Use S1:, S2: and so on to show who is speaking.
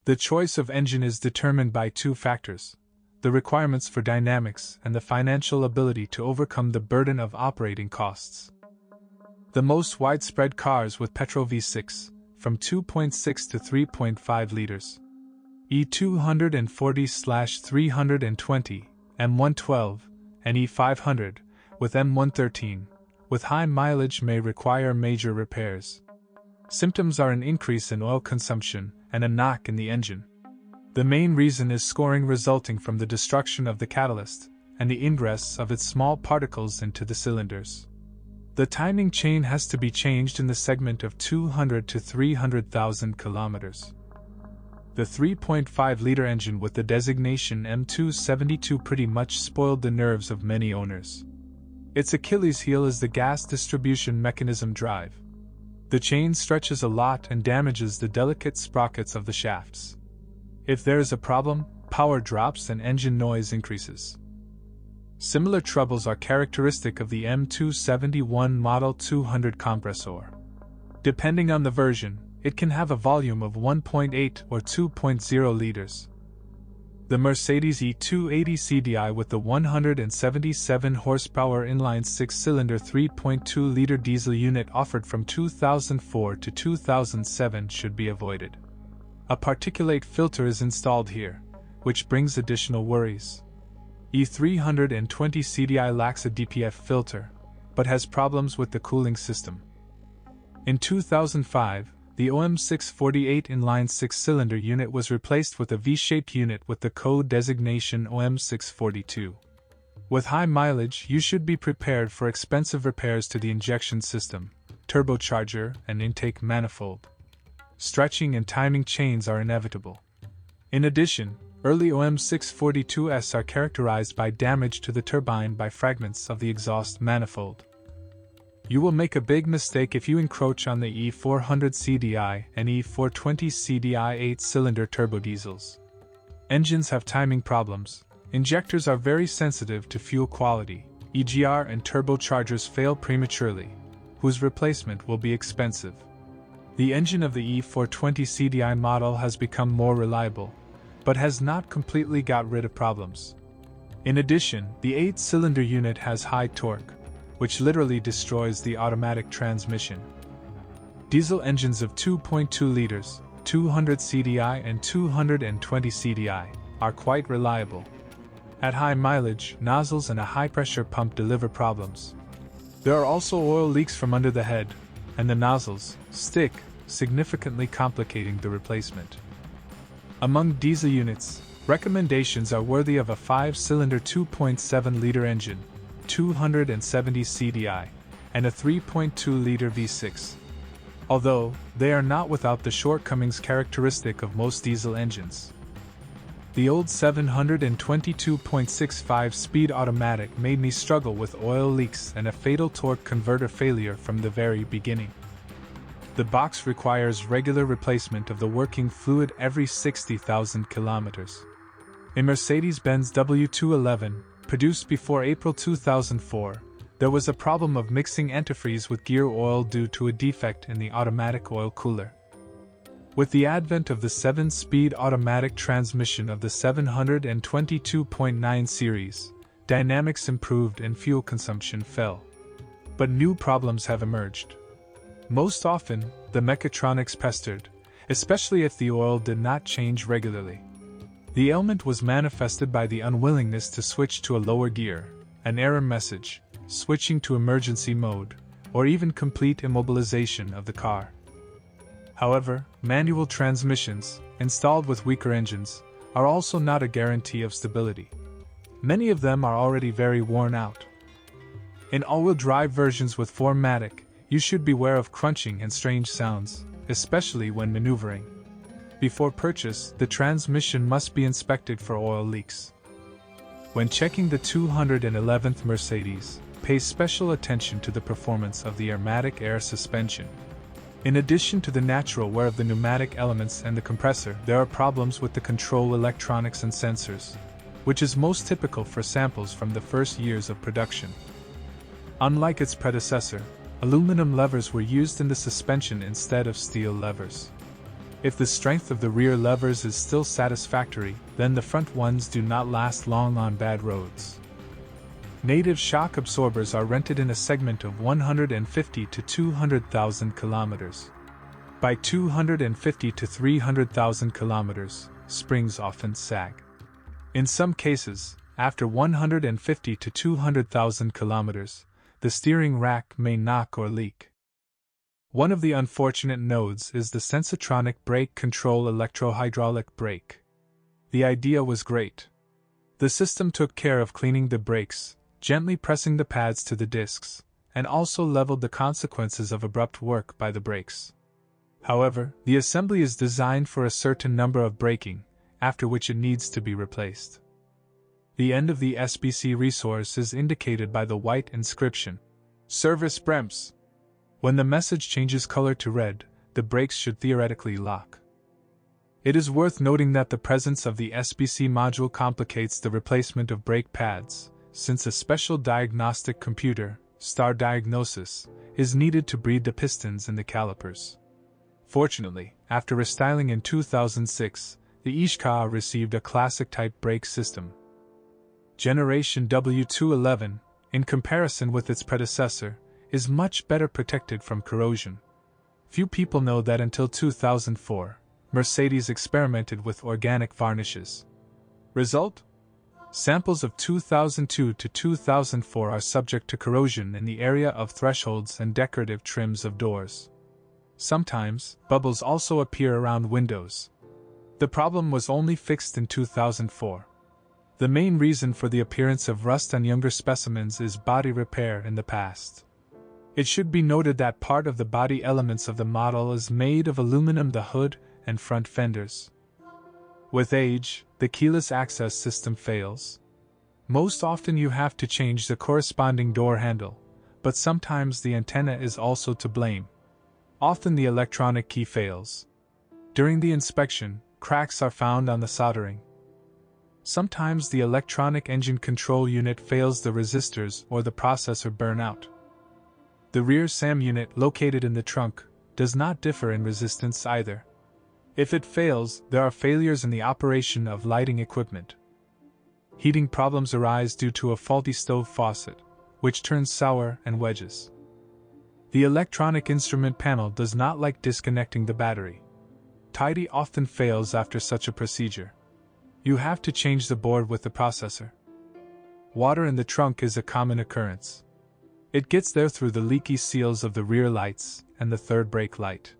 S1: The choice of engine is determined by two factors: the requirements for dynamics and the financial ability to overcome the burden of operating costs. The most widespread cars with petrol V6, from 2.6 to 3.5 liters. E240/320, M112, and E500, with M113, with high mileage may require major repairs. Symptoms are an increase in oil consumption and a knock in the engine. The main reason is scoring resulting from the destruction of the catalyst and the ingress of its small particles into the cylinders. The timing chain has to be changed in the segment of 200 to 300,000 kilometers. The 3.5-liter engine with the designation M272 pretty much spoiled the nerves of many owners. Its Achilles heel is the gas distribution mechanism drive. The chain stretches a lot and damages the delicate sprockets of the shafts. If there is a problem, power drops and engine noise increases. Similar troubles are characteristic of the M271 Model 200 compressor. Depending on the version, it can have a volume of 1.8 or 2.0 liters. The Mercedes E280 CDI with the 177 horsepower inline 6-cylinder 3.2-liter diesel unit offered from 2004 to 2007 should be avoided. A particulate filter is installed here, which brings additional worries. E320 CDI lacks a DPF filter, but has problems with the cooling system. In 2005, the OM648 inline 6-cylinder unit was replaced with a V-shaped unit with the code designation OM642. With high mileage, you should be prepared for expensive repairs to the injection system, turbocharger, and intake manifold. Stretching and timing chains are inevitable. In addition, early OM642s are characterized by damage to the turbine by fragments of the exhaust manifold. You will make a big mistake if you encroach on the E400 CDI and E420 CDI 8-cylinder turbodiesels. Engines have timing problems, injectors are very sensitive to fuel quality, EGR and turbochargers fail prematurely, whose replacement will be expensive. The engine of the E420 CDI model has become more reliable, but has not completely got rid of problems. In addition, the 8-cylinder unit has high torque, which literally destroys the automatic transmission. Diesel engines of 2.2 liters, 200 CDI and 220 CDI, are quite reliable. At high mileage, nozzles and a high-pressure pump deliver problems. There are also oil leaks from under the head, and the nozzles stick, significantly complicating the replacement. Among diesel units, recommendations are worthy of a 5-cylinder 2.7-liter engine, 270 CDI, and a 3.2-liter V6. Although, they are not without the shortcomings characteristic of most diesel engines. The old 722.65 speed automatic made me struggle with oil leaks and a fatal torque converter failure from the very beginning. The box requires regular replacement of the working fluid every 60,000 kilometers. A Mercedes-Benz W211, produced before April 2004, there was a problem of mixing antifreeze with gear oil due to a defect in the automatic oil cooler. With the advent of the 7-speed automatic transmission of the 722.9 series, dynamics improved and fuel consumption fell. But new problems have emerged. Most often, the mechatronics pestered, especially if the oil did not change regularly. The ailment was manifested by the unwillingness to switch to a lower gear, an error message, switching to emergency mode, or even complete immobilization of the car. However, manual transmissions, installed with weaker engines, are also not a guarantee of stability. Many of them are already very worn out. In all-wheel drive versions with 4MATIC, you should beware of crunching and strange sounds, especially when maneuvering. Before purchase, the transmission must be inspected for oil leaks. When checking the 211th Mercedes, pay special attention to the performance of the Airmatic air suspension. In addition to the natural wear of the pneumatic elements and the compressor, there are problems with the control electronics and sensors, which is most typical for samples from the first years of production. Unlike its predecessor, aluminum levers were used in the suspension instead of steel levers. If the strength of the rear levers is still satisfactory, then the front ones do not last long on bad roads. Native shock absorbers are rented in a segment of 150 to 200,000 kilometers. By 250 to 300,000 kilometers, springs often sag. In some cases, after 150 to 200,000 kilometers, the steering rack may knock or leak. One of the unfortunate nodes is the sensotronic brake control electrohydraulic brake. The idea was great. The system took care of cleaning the brakes, gently pressing the pads to the discs, and also leveled the consequences of abrupt work by the brakes. However, the assembly is designed for a certain number of braking, after which it needs to be replaced. The end of the SBC resource is indicated by the white inscription, Service Brems. When the message changes color to red, the brakes should theoretically lock. It is worth noting that the presence of the SBC module complicates the replacement of brake pads, since a special diagnostic computer, star diagnosis, is needed to breed the pistons in the calipers. Fortunately, after restyling in 2006, the E-Klasse received a classic-type brake system. Generation W211, in comparison with its predecessor, is much better protected from corrosion. Few people know that until 2004, Mercedes experimented with organic varnishes. Result? Samples of 2002 to 2004 are subject to corrosion in the area of thresholds and decorative trims of doors. Sometimes, bubbles also appear around windows. The problem was only fixed in 2004. The main reason for the appearance of rust on younger specimens is body repair in the past. It should be noted that part of the body elements of the model is made of aluminum, the hood and front fenders. With age, the keyless access system fails. Most often you have to change the corresponding door handle, but sometimes the antenna is also to blame. Often the electronic key fails. During the inspection, cracks are found on the soldering. Sometimes the electronic engine control unit fails, the resistors or the processor burn out. The rear SAM unit, located in the trunk, does not differ in resistance either. If it fails, there are failures in the operation of lighting equipment. Heating problems arise due to a faulty stove faucet, which turns sour and wedges. The electronic instrument panel does not like disconnecting the battery. Tidy often fails after such a procedure. You have to change the board with the processor. Water in the trunk is a common occurrence. It gets there through the leaky seals of the rear lights and the third brake light.